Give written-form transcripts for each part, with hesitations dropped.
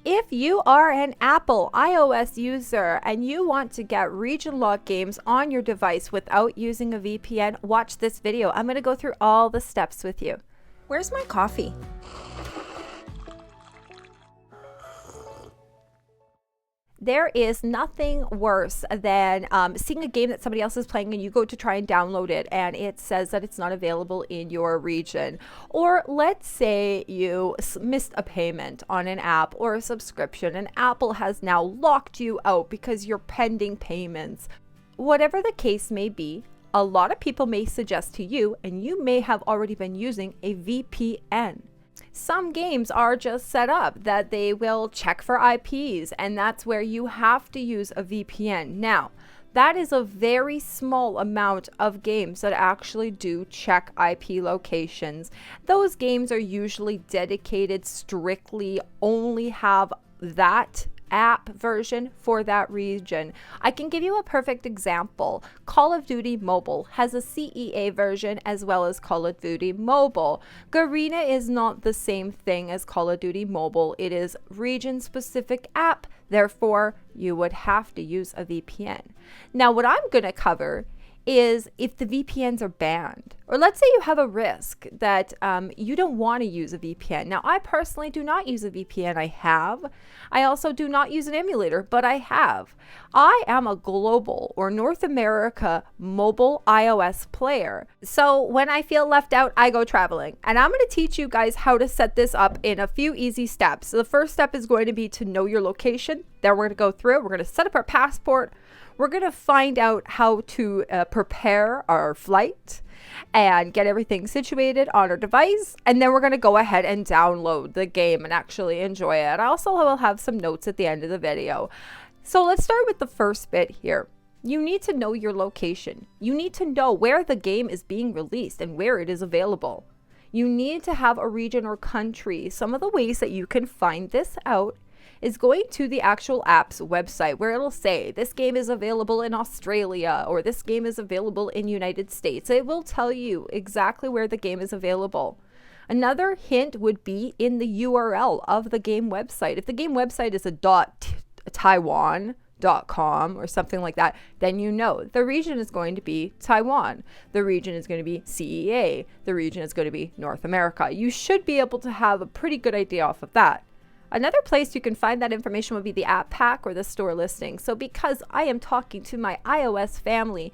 If you are an Apple iOS user and you want to get region lock games on your device without using a VPN, watch this video. I'm going to go through all the steps with you. Where's my coffee? There is nothing worse than seeing a game that somebody else is playing and you go to try and download it and it says that it's not available in your region. Or let's say you missed a payment on an app or a subscription and Apple has now locked you out because you're pending payments. Whatever the case may be, a lot of people may suggest to you, and you may have already been using a VPN. Some games are just set up that they will check for IPs, and that's where you have to use a VPN. Now, that is a very small amount of games that actually do check IP locations. Those games are usually dedicated, strictly only have that app version for that region. I can give you a perfect example. Call of Duty Mobile has a CEA version as well as Call of Duty Mobile. Garena is not the same thing as Call of Duty Mobile. It is region specific app. Therefore, you would have to use a VPN. Now, what I'm going to cover is if the VPNs are banned, or let's say you have a risk that you don't want to use a VPN. Now, I personally do not use a VPN. I also do not use an emulator, but I have. I am a global or North America mobile iOS player. So when I feel left out, I go traveling. And I'm going to teach you guys how to set this up in a few easy steps. So the first step is going to be to know your location. Then we're going to go through it. We're going to set up our passport. We're going to find out how to prepare our flight and get everything situated on our device. And then we're going to go ahead and download the game and actually enjoy it. I also will have some notes at the end of the video. So let's start with the first bit here. You need to know your location. You need to know where the game is being released and where it is available. You need to have a region or country. Some of the ways that you can find this out is going to the actual app's website where it'll say this game is available in Australia or this game is available in United States. It will tell you exactly where the game is available. Another hint would be in the URL of the game website. If the game website is a .taiwan.com or something like that, then you know the region is going to be Taiwan. The region is going to be CEA. The region is going to be North America. You should be able to have a pretty good idea off of that. Another place you can find that information would be the app pack or the store listing. So because I am talking to my iOS family,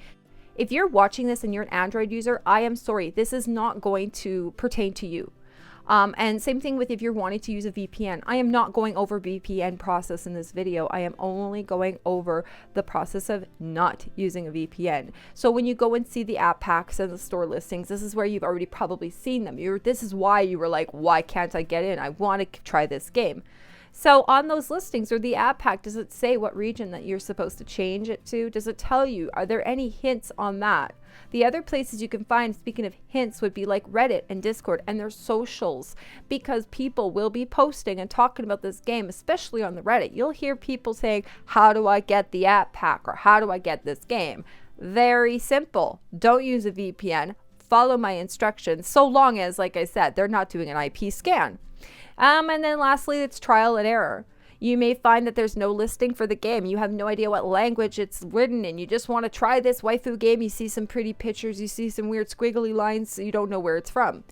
if you're watching this and you're an Android user, I am sorry, this is not going to pertain to you. And same thing with if you're wanting to use a VPN. I am not going over VPN process in this video. I am only going over the process of not using a VPN. So when you go and see the app packs and the store listings, this is where you've already probably seen them. This is why you were like, why can't I get in? I want to try this game. So on those listings or the app pack, does it say what region that you're supposed to change it to? Does it tell you? Are there any hints on that? The other places you can find, speaking of hints, would be like Reddit and Discord and their socials, because people will be posting and talking about this game, especially on the Reddit. You'll hear people saying, how do I get the app pack, or how do I get this game? Very simple. Don't use a VPN. Follow my instructions, so long as, like I said, they're not doing an IP scan. And then lastly, it's trial and error. You may find that there's no listing for the game. You have no idea what language it's written in. You just want to try this waifu game. You see some pretty pictures. You see some weird squiggly lines. So you don't know where it's from.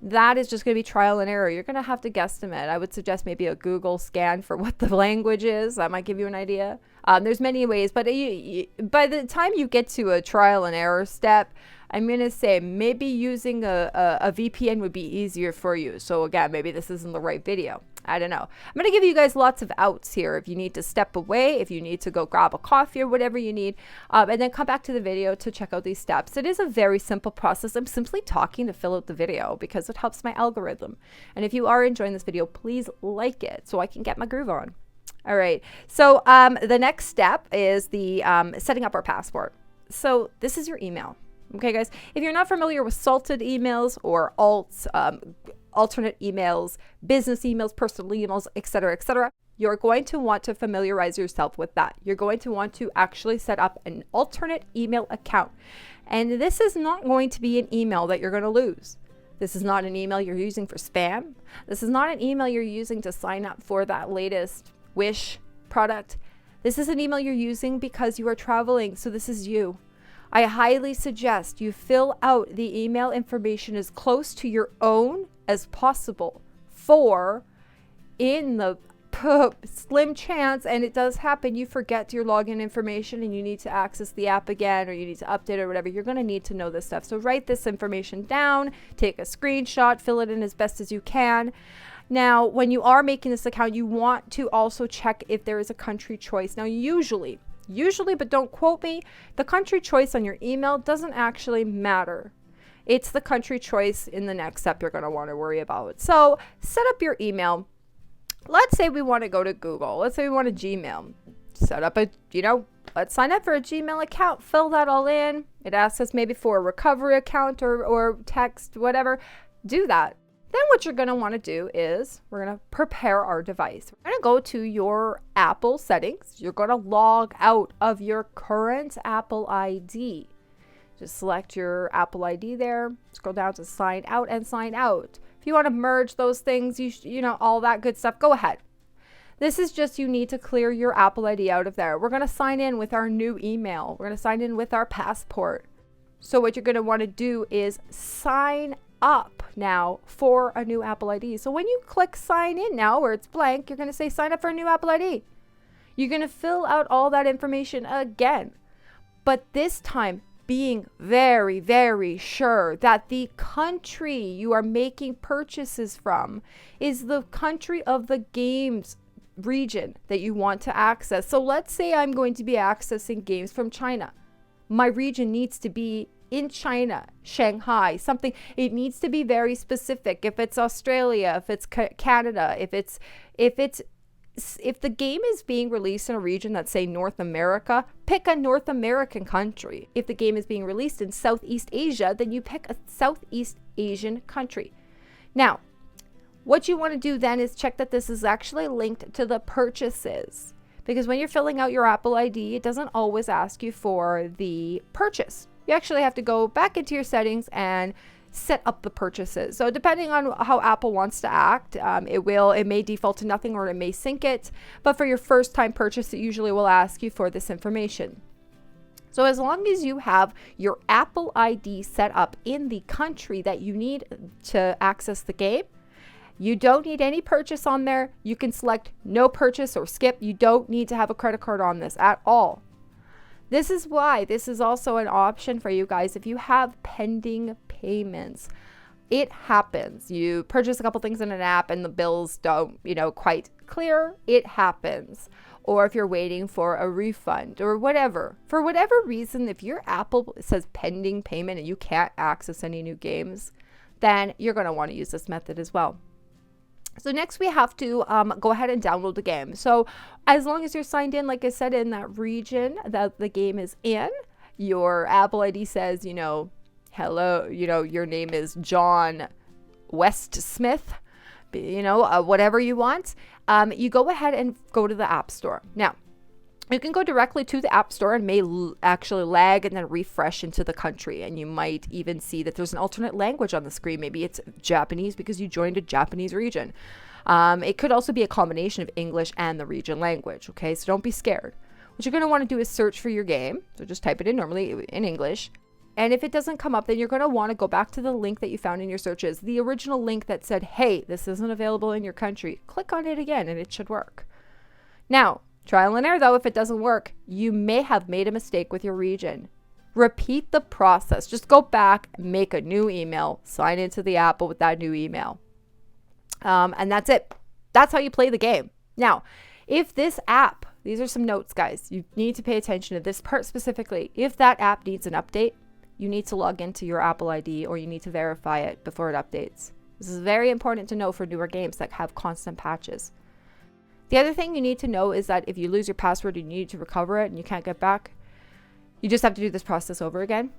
That is just going to be trial and error. You're going to have to guesstimate. I would suggest maybe a Google scan for what the language is. That might give you an idea. There's many ways, but by the time you get to a trial and error step, I'm going to say maybe using a VPN would be easier for you. So again, maybe this isn't the right video. I don't know. I'm going to give you guys lots of outs here. If you need to step away, if you need to go grab a coffee or whatever you need, and then come back to the video to check out these steps. It is a very simple process. I'm simply talking to fill out the video because it helps my algorithm. And if you are enjoying this video, please like it so I can get my groove on. All right. So the next step is the setting up our passport. So this is your email. Okay, guys, if you're not familiar with salted emails or alts, alternate emails, business emails, personal emails, etc., you're going to want to familiarize yourself with that. You're going to want to actually set up an alternate email account. And this is not going to be an email that you're going to lose. This is not an email you're using for spam. This is not an email you're using to sign up for that latest Wish product. This is an email you're using because you are traveling. So this is you. I highly suggest you fill out the email information as close to your own as possible, for in the slim chance, and it does happen, you forget your login information and you need to access the app again, or you need to update or whatever, you're going to need to know this stuff. So write this information down, take a screenshot, fill it in as best as you can. Now, when you are making this account, you want to also check if there is a country choice. Now, usually, but don't quote me, the country choice on your email doesn't actually matter. It's the country choice in the next step you're going to want to worry about. So set up your email. Let's say we want to go to Google. Let's say we want a Gmail. Set up a, let's sign up for a Gmail account. Fill that all in. It asks us maybe for a recovery account or text, whatever. Do that. Then what you're going to want to do is we're going to prepare our device. We're going to go to your Apple settings. You're going to log out of your current Apple ID. Just select your Apple ID there. Scroll down to sign out and sign out. If you want to merge those things, all that good stuff, go ahead. This is just, you need to clear your Apple ID out of there. We're going to sign in with our new email. We're going to sign in with our passport. So what you're going to want to do is sign up now for a new Apple ID. So when you click sign in now, where it's blank, you're going to say sign up for a new Apple ID. You're going to fill out all that information again, but this time being very, very sure that the country you are making purchases from is the country of the games region that you want to access. So let's say I'm going to be accessing games from China. My region needs to be in China, Shanghai, something. It needs to be very specific. If it's Australia, if it's Canada, if the game is being released in a region that's, say, North America, pick a North American country. If the game is being released in Southeast Asia, then you pick a Southeast Asian country. Now, what you want to do then is check that this is actually linked to the purchases, because when you're filling out your Apple ID, it doesn't always ask you for the purchase. You actually have to go back into your settings and set up the purchases. So depending on how Apple wants to act, it may default to nothing or it may sync it. But for your first time purchase, it usually will ask you for this information. So as long as you have your Apple ID set up in the country that you need to access the game, you don't need any purchase on there. You can select no purchase or skip. You don't need to have a credit card on this at all. This is why this is also an option for you guys if you have pending payments. It happens. You purchase a couple things in an app and the bills don't, quite clear. It happens. Or if you're waiting for a refund or whatever. For whatever reason, if your Apple says pending payment and you can't access any new games, then you're going to want to use this method as well. So next we have to go ahead and download the game. So as long as you're signed in, like I said, in that region that the game is in, your Apple ID says, hello, your name is John West Smith, whatever you want, you go ahead and go to the App Store. Now, you can go directly to the App Store and may actually lag and then refresh into the country. And you might even see that there's an alternate language on the screen. Maybe it's Japanese because you joined a Japanese region. It could also be a combination of English and the region language. Okay, so don't be scared. What you're going to want to do is search for your game. So just type it in normally in English. And if it doesn't come up, then you're going to want to go back to the link that you found in your searches. The original link that said, hey, this isn't available in your country. Click on it again and it should work. Now, trial and error though, if it doesn't work, you may have made a mistake with your region. Repeat the process. Just go back, make a new email, sign into the Apple with that new email. And that's it. That's how you play the game. Now, if this app, these are some notes, guys, you need to pay attention to this part specifically. If that app needs an update, you need to log into your Apple ID or you need to verify it before it updates. This is very important to know for newer games that have constant patches. The other thing you need to know is that if you lose your password and you need to recover it and you can't get back, you just have to do this process over again.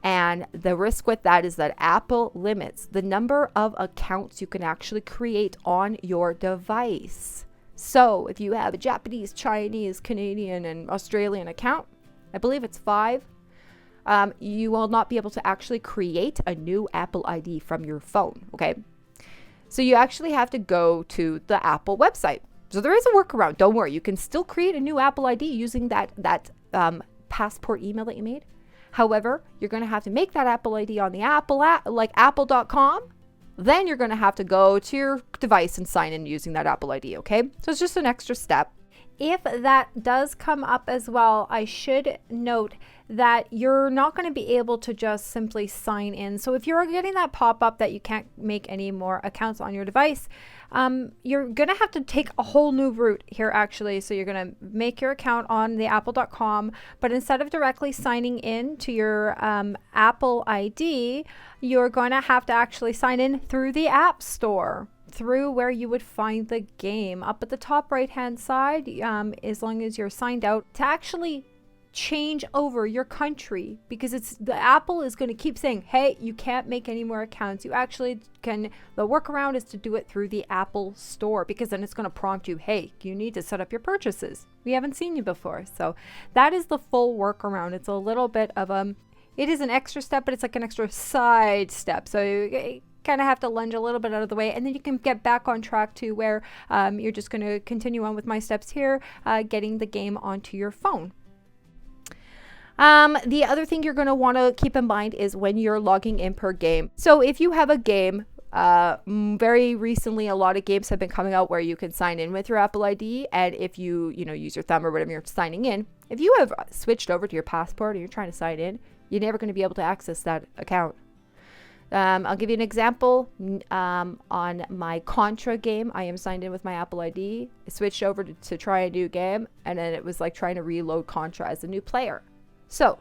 And the risk with that is that Apple limits the number of accounts you can actually create on your device. So if you have a Japanese, Chinese, Canadian, and Australian account, I believe it's 5. you will not be able to actually create a new Apple ID from your phone, okay? So you actually have to go to the Apple website. So there is a workaround. Don't worry. You can still create a new Apple ID using that passport email that you made. However, you're going to have to make that Apple ID on the Apple app, like apple.com. Then you're going to have to go to your device and sign in using that Apple ID, okay? So it's just an extra step. If that does come up as well, I should note that you're not going to be able to just simply sign in. So if you're getting that pop-up that you can't make any more accounts on your device, you're going to have to take a whole new route here actually. So you're going to make your account on the apple.com, but instead of directly signing in to your Apple ID, you're going to have to actually sign in through the App Store, through where you would find the game up at the top right hand side, as long as you're signed out, to actually change over your country, because it's the Apple is going to keep saying, hey, you can't make any more accounts. You actually can. The workaround is to do it through the Apple Store, because then it's going to prompt you, hey, you need to set up your purchases. We haven't seen you before. So that is the full workaround. It's a little bit of it is an extra step, but it's like an extra side step. So you kind of have to lunge a little bit out of the way, and then you can get back on track to where you're just going to continue on with my steps here, getting the game onto your phone. The other thing you're going to want to keep in mind is when you're logging in per game. So if you have a game, very recently, a lot of games have been coming out where you can sign in with your Apple ID. And if you use your thumb or whatever you're signing in, if you have switched over to your passport and you're trying to sign in, you're never going to be able to access that account. I'll give you an example. On my Contra game, I am signed in with my Apple ID. I switched over to try a new game, and then it was like trying to reload Contra as a new player. So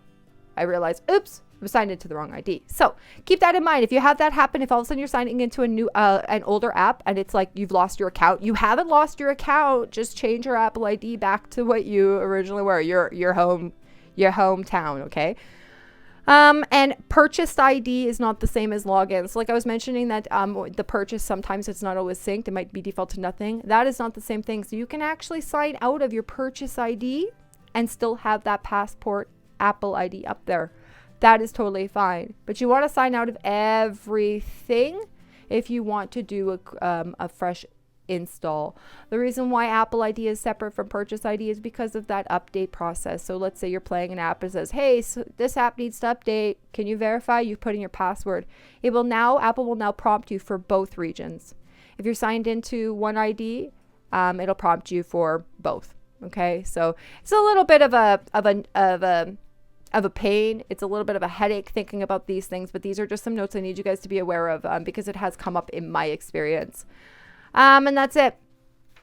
I realized, oops, I'm signed into the wrong ID. So keep that in mind. If you have that happen, if all of a sudden you're signing into a new, an older app, and it's like you've lost your account, you haven't lost your account. Just change your Apple ID back to what you originally were, your hometown, okay? And purchased ID is not the same as login. So like I was mentioning that the purchase, sometimes it's not always synced. It might be default to nothing. That is not the same thing. So you can actually sign out of your purchase ID and still have that passport Apple ID up there. That is totally fine. But you want to sign out of everything if you want to do a fresh install. The reason why Apple ID is separate from purchase ID is because of that update process. So let's say you're playing an app and says, hey, so this app needs to update. Can you verify you've put in your password? Apple will now prompt you for both regions. If you're signed into one ID, it'll prompt you for both. Okay, so it's a little bit of a pain. It's a little bit of a headache thinking about these things, but these are just some notes I need you guys to be aware of because it has come up in my experience. And that's it.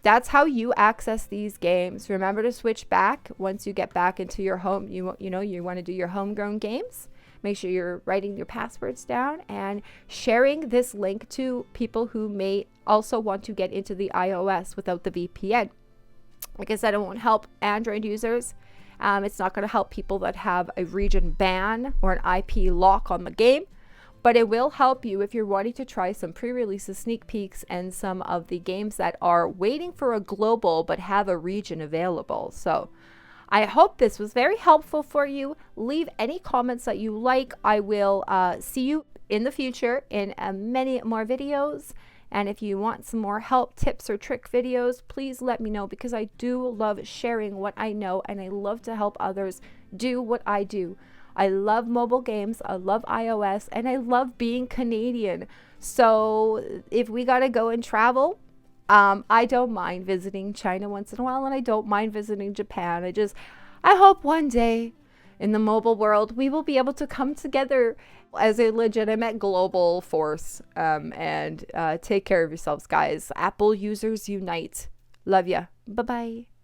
That's how you access these games. Remember to switch back once you get back into your home. You want to do your homegrown games. Make sure you're writing your passwords down and sharing this link to people who may also want to get into the iOS without the VPN. Like I said, it won't help Android users. It's not going to help people that have a region ban or an IP lock on the game. But it will help you if you're wanting to try some pre-releases, sneak peeks, and some of the games that are waiting for a global but have a region available. So I hope this was very helpful for you. Leave any comments that you like. I will see you in the future in many more videos. And if you want some more help, tips, or trick videos, please let me know, because I do love sharing what I know, and I love to help others do what I do. I love mobile games, I love iOS, and I love being Canadian. So if we got to go and travel, I don't mind visiting China once in a while, and I don't mind visiting Japan. I hope one day in the mobile world, we will be able to come together as a legitimate global force, and take care of yourselves, guys. Apple users unite. Love ya. Bye-bye.